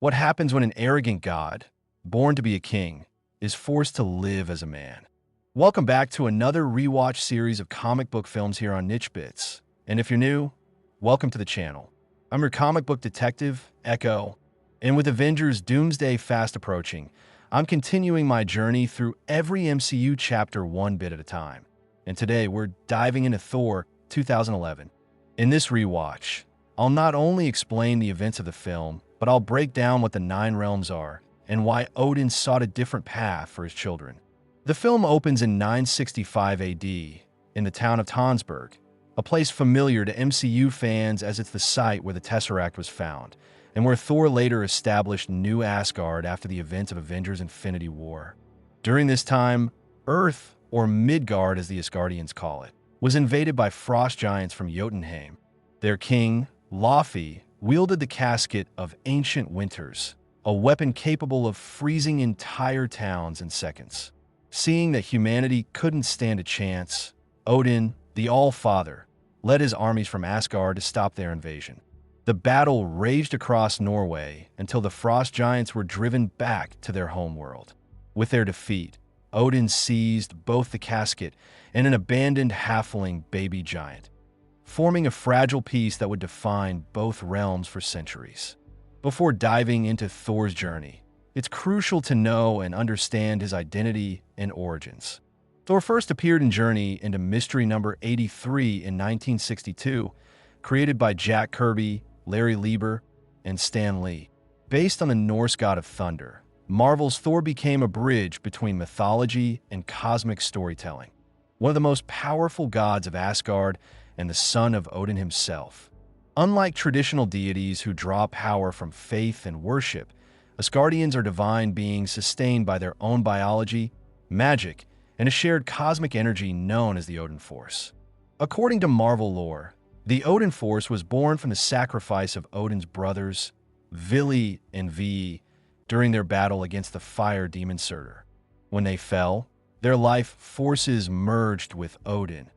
What happens when an arrogant god, born to be a king, is forced to live as a man? Welcome back to another rewatch series of comic book films here on Niche Bits. And if you're new, welcome to the channel. I'm your comic book detective, Echo, and with Avengers Doomsday fast approaching, I'm continuing my journey through every MCU chapter one bit at a time. And today we're diving into Thor 2011. In this rewatch, I'll not only explain the events of the film, but I'll break down what the Nine Realms are and why Odin sought a different path for his children. The film opens in 965 AD in the town of Tonsberg, a place familiar to MCU fans as it's the site where the Tesseract was found, and where Thor later established New Asgard after the events of Avengers Infinity War. During this time, Earth, or Midgard as the Asgardians call it, was invaded by frost giants from Jotunheim. Their king, Loki, wielded the casket of ancient winters, a weapon capable of freezing entire towns in seconds. Seeing that humanity couldn't stand a chance, Odin, the All-Father, led his armies from Asgard to stop their invasion. The battle raged across Norway until the frost giants were driven back to their homeworld. With their defeat, Odin seized both the casket and an abandoned halfling baby giant, forming a fragile piece that would define both realms for centuries. Before diving into Thor's journey, it's crucial to know and understand his identity and origins. Thor first appeared in Journey into Mystery Number 83 in 1962, created by Jack Kirby, Larry Lieber, and Stan Lee. Based on the Norse god of thunder, Marvel's Thor became a bridge between mythology and cosmic storytelling. One of the most powerful gods of Asgard and the son of Odin himself. Unlike traditional deities who draw power from faith and worship, Asgardians are divine beings sustained by their own biology, magic, and a shared cosmic energy known as the Odin Force. According to Marvel lore, the Odin Force was born from the sacrifice of Odin's brothers, Vili and Vi, during their battle against the fire demon Surtur. When they fell, their life forces merged with Odin,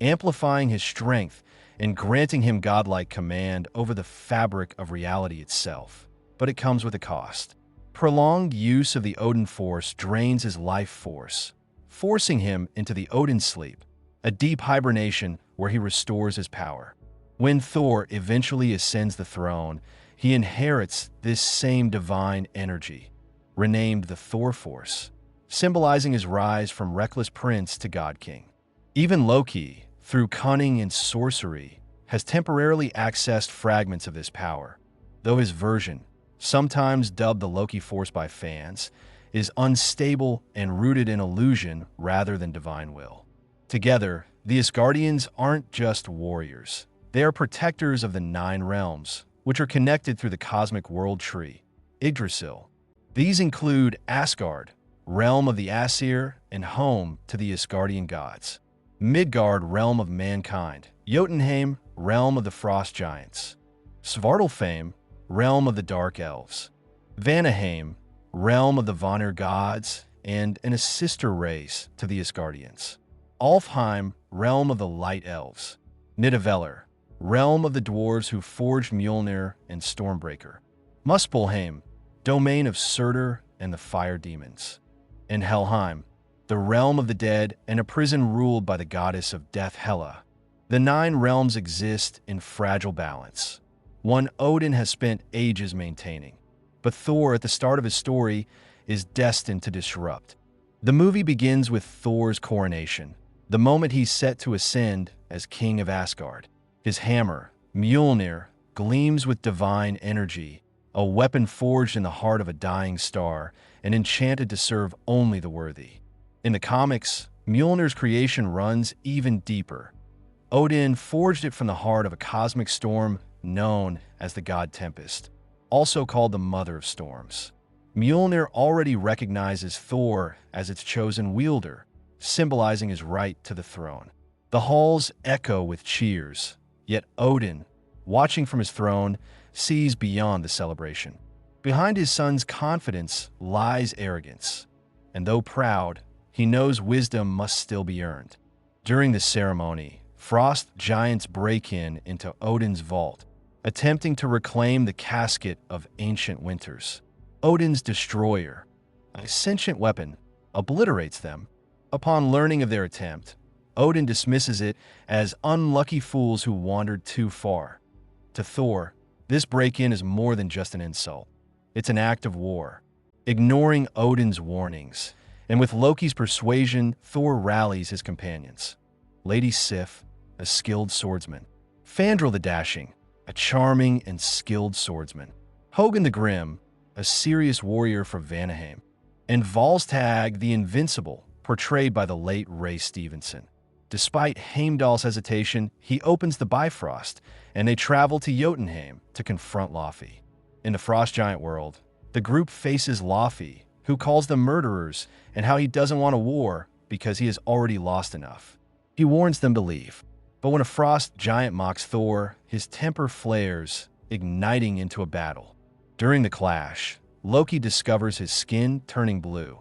amplifying his strength and granting him godlike command over the fabric of reality itself. But it comes with a cost. Prolonged use of the Odin Force drains his life force, forcing him into the Odin Sleep, a deep hibernation where he restores his power. When Thor eventually ascends the throne, he inherits this same divine energy, renamed the Thor Force, symbolizing his rise from reckless prince to god king. Even Loki, through cunning and sorcery, has temporarily accessed fragments of this power, though his version, sometimes dubbed the Loki Force by fans, is unstable and rooted in illusion rather than divine will. Together, the Asgardians aren't just warriors. They are protectors of the Nine Realms, which are connected through the cosmic world tree, Yggdrasil. These include Asgard, realm of the Aesir and home to the Asgardian gods; Midgard, realm of mankind; Jotunheim, realm of the frost giants; Svartalfheim, realm of the dark elves; Vanaheim, realm of the Vanir gods and a sister race to the Asgardians; Alfheim, realm of the light elves; Nidavellir, realm of the dwarves who forged Mjolnir and Stormbreaker; Muspelheim, domain of Surtur and the fire demons; and Helheim, the realm of the dead and a prison ruled by the goddess of death Hela. The Nine Realms exist in fragile balance, one Odin has spent ages maintaining, but Thor at the start of his story is destined to disrupt. The movie begins with Thor's coronation, the moment he's set to ascend as king of Asgard. His hammer, Mjolnir, gleams with divine energy, a weapon forged in the heart of a dying star and enchanted to serve only the worthy. In the comics, Mjolnir's creation runs even deeper. Odin forged it from the heart of a cosmic storm known as the god Tempest, also called the Mother of Storms. Mjolnir already recognizes Thor as its chosen wielder, symbolizing his right to the throne. The halls echo with cheers, yet Odin, watching from his throne, sees beyond the celebration. Behind his son's confidence lies arrogance, and though proud, he knows wisdom must still be earned. During this ceremony, frost giants break into Odin's vault, attempting to reclaim the casket of ancient winters. Odin's destroyer, a sentient weapon, obliterates them. Upon learning of their attempt, Odin dismisses it as unlucky fools who wandered too far. To Thor, this break-in is more than just an insult. It's an act of war. Ignoring Odin's warnings, and with Loki's persuasion, Thor rallies his companions. Lady Sif, a skilled swordsman. Fandral the Dashing, a charming and skilled swordsman. Hogun the Grim, a serious warrior from Vanaheim. And Volstagg the Invincible, portrayed by the late Ray Stevenson. Despite Heimdall's hesitation, he opens the Bifrost, and they travel to Jotunheim to confront Loki. In the Frost Giant world, the group faces Loki, who calls them murderers, and how he doesn't want a war because he has already lost enough. He warns them to leave. But when a frost giant mocks Thor, his temper flares, igniting into a battle. During the clash, Loki discovers his skin turning blue,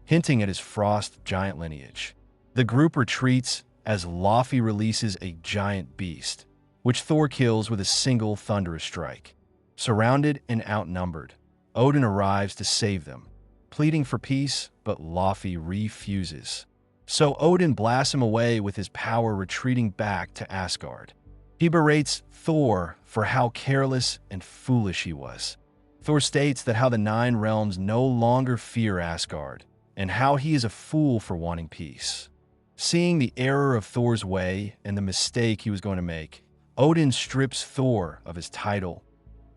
hinting at his frost giant lineage. The group retreats as Loki releases a giant beast, which Thor kills with a single thunderous strike. Surrounded and outnumbered, Odin arrives to save them, pleading for peace, but Loki refuses. So Odin blasts him away with his power, retreating back to Asgard. He berates Thor for how careless and foolish he was. Thor states that how the Nine Realms no longer fear Asgard, and how he is a fool for wanting peace. Seeing the error of Thor's way and the mistake he was going to make, Odin strips Thor of his title,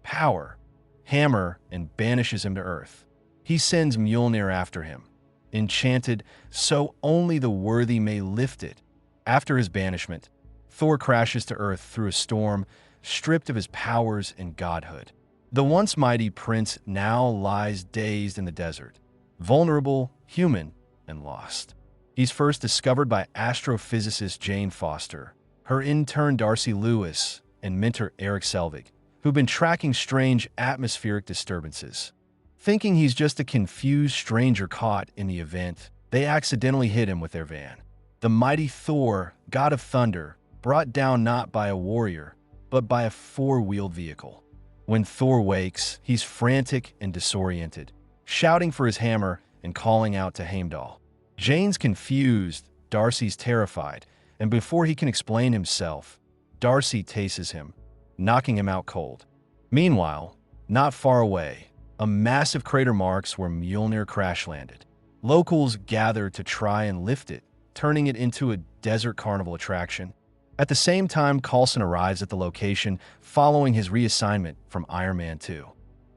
power, hammer, and banishes him to Earth. He sends Mjolnir after him, enchanted so only the worthy may lift it. After his banishment, Thor crashes to Earth through a storm, stripped of his powers and godhood. The once mighty prince now lies dazed in the desert, vulnerable, human, and lost. He's first discovered by astrophysicist Jane Foster, her intern Darcy Lewis, and mentor Eric Selvig, who've been tracking strange atmospheric disturbances. Thinking he's just a confused stranger caught in the event, they accidentally hit him with their van. The mighty Thor, god of thunder, brought down not by a warrior, but by a four-wheeled vehicle. When Thor wakes, he's frantic and disoriented, shouting for his hammer and calling out to Heimdall. Jane's confused, Darcy's terrified, and before he can explain himself, Darcy tases him, knocking him out cold. Meanwhile, not far away, a massive crater marks where Mjolnir crash-landed. Locals gather to try and lift it, turning it into a desert carnival attraction. At the same time, Coulson arrives at the location following his reassignment from Iron Man 2.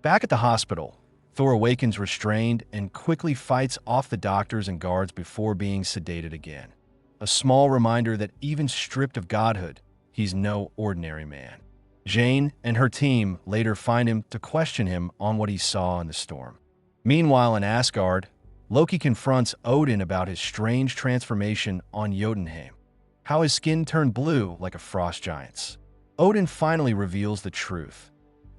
Back at the hospital, Thor awakens restrained and quickly fights off the doctors and guards before being sedated again. A small reminder that even stripped of godhood, he's no ordinary man. Jane and her team later find him to question him on what he saw in the storm. Meanwhile, in Asgard, Loki confronts Odin about his strange transformation on Jotunheim, how his skin turned blue like a frost giant's. Odin finally reveals the truth.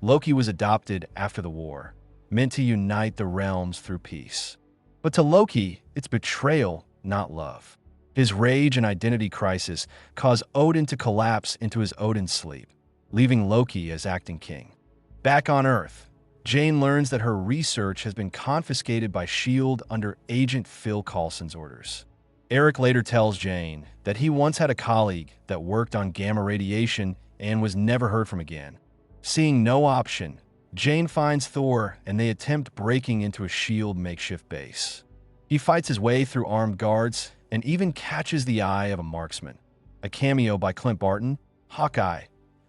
Loki was adopted after the war, meant to unite the realms through peace. But to Loki, it's betrayal, not love. His rage and identity crisis cause Odin to collapse into his Odin sleep, leaving Loki as acting king. Back on Earth, Jane learns that her research has been confiscated by S.H.I.E.L.D. under Agent Phil Coulson's orders. Eric later tells Jane that he once had a colleague that worked on gamma radiation and was never heard from again. Seeing no option, Jane finds Thor and they attempt breaking into a S.H.I.E.L.D. makeshift base. He fights his way through armed guards and even catches the eye of a marksman, a cameo by Clint Barton, Hawkeye,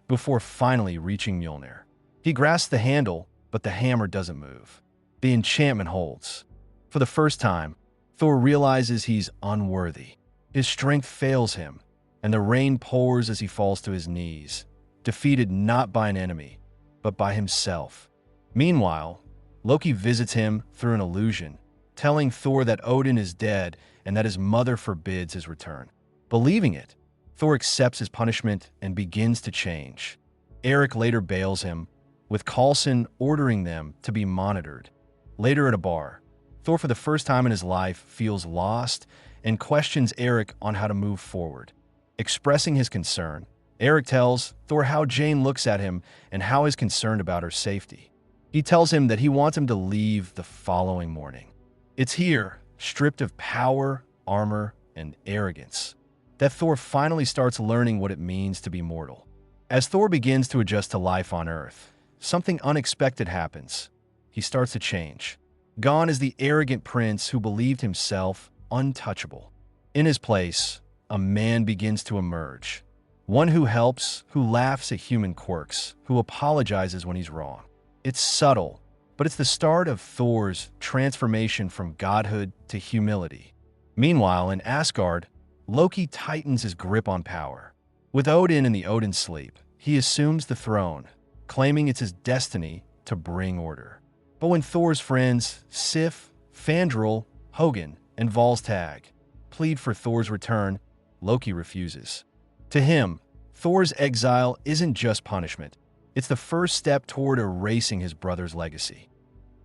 before finally reaching Mjolnir. He grasps the handle, but the hammer doesn't move. The enchantment holds. For the first time, Thor realizes he's unworthy. His strength fails him, and the rain pours as he falls to his knees, defeated not by an enemy, but by himself. Meanwhile, Loki visits him through an illusion, telling Thor that Odin is dead and that his mother forbids his return. Believing it, Thor accepts his punishment and begins to change. Eric later bails him, with Coulson ordering them to be monitored. Later at a bar, Thor for the first time in his life feels lost and questions Eric on how to move forward. Expressing his concern, Eric tells Thor how Jane looks at him and how he's concerned about her safety. He tells him that he wants him to leave the following morning. It's here, stripped of power, armor, and arrogance, that Thor finally starts learning what it means to be mortal. As Thor begins to adjust to life on Earth, something unexpected happens. He starts to change. Gone is the arrogant prince who believed himself untouchable. In his place, a man begins to emerge. One who helps, who laughs at human quirks, who apologizes when he's wrong. It's subtle, but it's the start of Thor's transformation from godhood to humility. Meanwhile, in Asgard, Loki tightens his grip on power. With Odin in the Odin sleep, he assumes the throne, claiming it's his destiny to bring order. But when Thor's friends, Sif, Fandral, Hogun, and Volstagg, plead for Thor's return, Loki refuses. To him, Thor's exile isn't just punishment. It's the first step toward erasing his brother's legacy.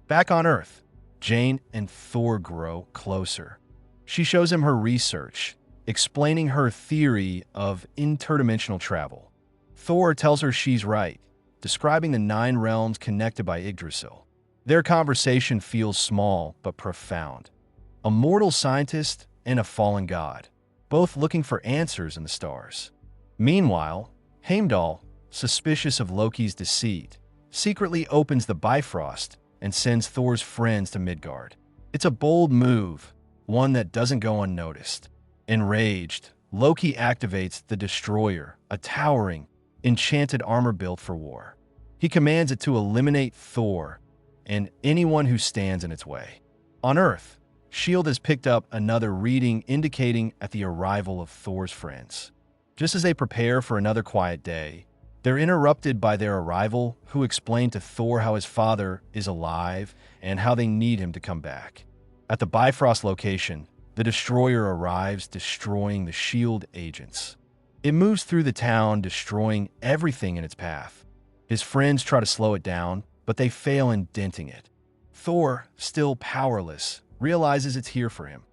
Back on Earth, Jane and Thor grow closer. She shows him her research, explaining her theory of interdimensional travel. Thor tells her she's right, describing the 9 realms connected by Yggdrasil. Their conversation feels small but profound. A mortal scientist and a fallen god, both looking for answers in the stars. Meanwhile, Heimdall, suspicious of Loki's deceit, secretly opens the Bifrost and sends Thor's friends to Midgard. It's a bold move, one that doesn't go unnoticed. Enraged, Loki activates the Destroyer, a towering, enchanted armor built for war. He commands it to eliminate Thor and anyone who stands in its way. On Earth, S.H.I.E.L.D. has picked up another reading indicating at the arrival of Thor's friends. Just as they prepare for another quiet day, they're interrupted by their arrival, who explain to Thor how his father is alive and how they need him to come back. At the Bifrost location, the Destroyer arrives, destroying the S.H.I.E.L.D. agents. It moves through the town, destroying everything in its path. His friends try to slow it down, but they fail in denting it. Thor, still powerless, realizes it's here for him.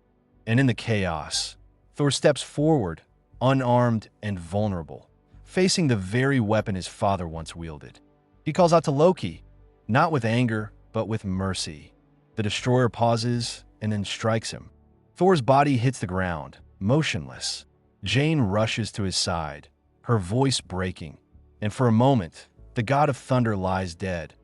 And in the chaos, Thor steps forward, unarmed and vulnerable, facing the very weapon his father once wielded. He calls out to Loki, not with anger, but with mercy. The Destroyer pauses and then strikes him. Thor's body hits the ground, motionless. Jane rushes to his side, her voice breaking, and for a moment, the god of thunder lies dead,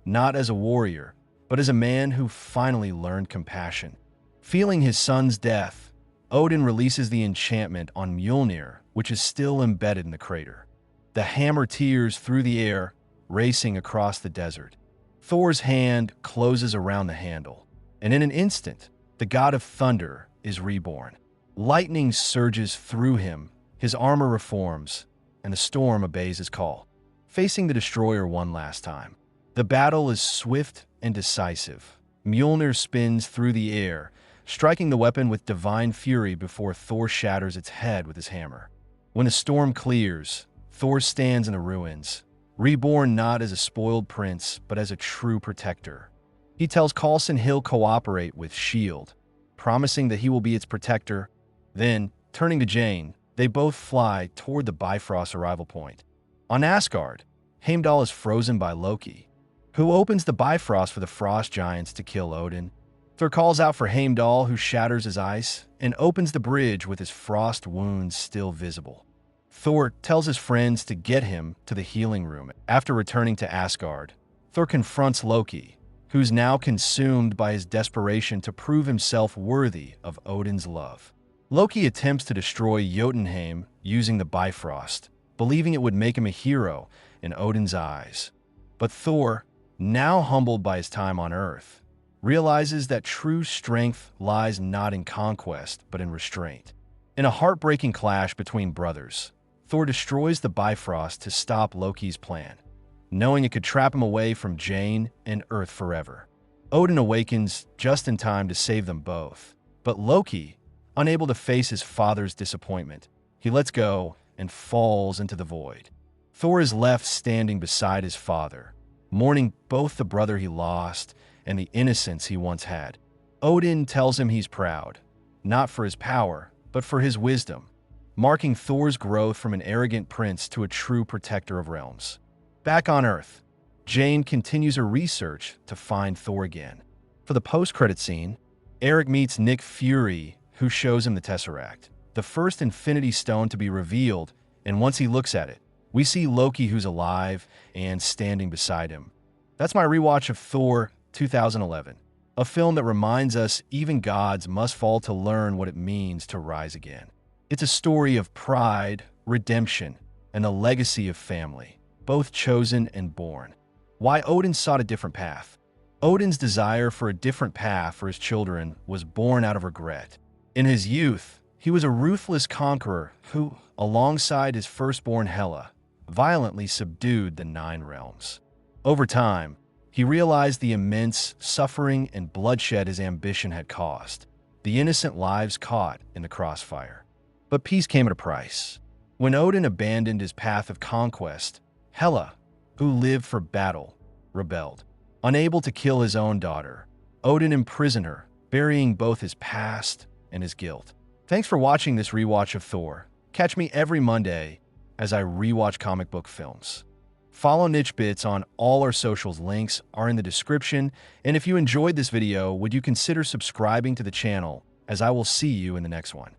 not as a warrior, but as a man who finally learned compassion. Feeling his son's death, Odin releases the enchantment on Mjolnir, which is still embedded in the crater. The hammer tears through the air, racing across the desert. Thor's hand closes around the handle, and in an instant, the god of thunder is reborn. Lightning surges through him, his armor reforms, and the storm obeys his call, facing the Destroyer one last time. The battle is swift and decisive. Mjolnir spins through the air, striking the weapon with divine fury before Thor shatters its head with his hammer. When the storm clears, Thor stands in the ruins, reborn not as a spoiled prince, but as a true protector. He tells Coulson he'll cooperate with S.H.I.E.L.D., promising that he will be its protector. Then, turning to Jane, they both fly toward the Bifrost arrival point. On Asgard, Heimdall is frozen by Loki, who opens the Bifrost for the frost giants to kill Odin. Thor calls out for Heimdall, who shatters his ice and opens the bridge with his frost wounds still visible. Thor tells his friends to get him to the healing room. After returning to Asgard, Thor confronts Loki, who's now consumed by his desperation to prove himself worthy of Odin's love. Loki attempts to destroy Jotunheim using the Bifrost, believing it would make him a hero in Odin's eyes. But Thor, now humbled by his time on Earth, realizes that true strength lies not in conquest, but in restraint. In a heartbreaking clash between brothers, Thor destroys the Bifrost to stop Loki's plan, knowing it could trap him away from Jane and Earth forever. Odin awakens just in time to save them both, but Loki, unable to face his father's disappointment, he lets go and falls into the void. Thor is left standing beside his father, mourning both the brother he lost and the innocence he once had. Odin tells him he's proud, not for his power, but for his wisdom. marking Thor's growth from an arrogant prince to a true protector of realms. Back on Earth, Jane continues her research to find Thor again. For the post-credit scene, Eric meets Nick Fury, who shows him the Tesseract, the first Infinity Stone to be revealed, and once he looks at it, we see Loki, who's alive and standing beside him. That's my rewatch of Thor 2011, a film that reminds us even gods must fall to learn what it means to rise again. It's a story of pride, redemption, and a legacy of family, both chosen and born. Why Odin sought a different path. Odin's desire for a different path for his children was born out of regret. In his youth, he was a ruthless conqueror who, alongside his firstborn Hela, violently subdued the 9 realms. Over time, he realized the immense suffering and bloodshed his ambition had caused, the innocent lives caught in the crossfire. But peace came at a price. When Odin abandoned his path of conquest, Hela, who lived for battle, rebelled. Unable to kill his own daughter, Odin imprisoned her, burying both his past and his guilt. Thanks for watching this rewatch of Thor. Catch me every Monday as I rewatch comic book films. Follow Niche Bits on all our socials. Links are in the description. And if you enjoyed this video, would you consider subscribing to the channel, as I will see you in the next one.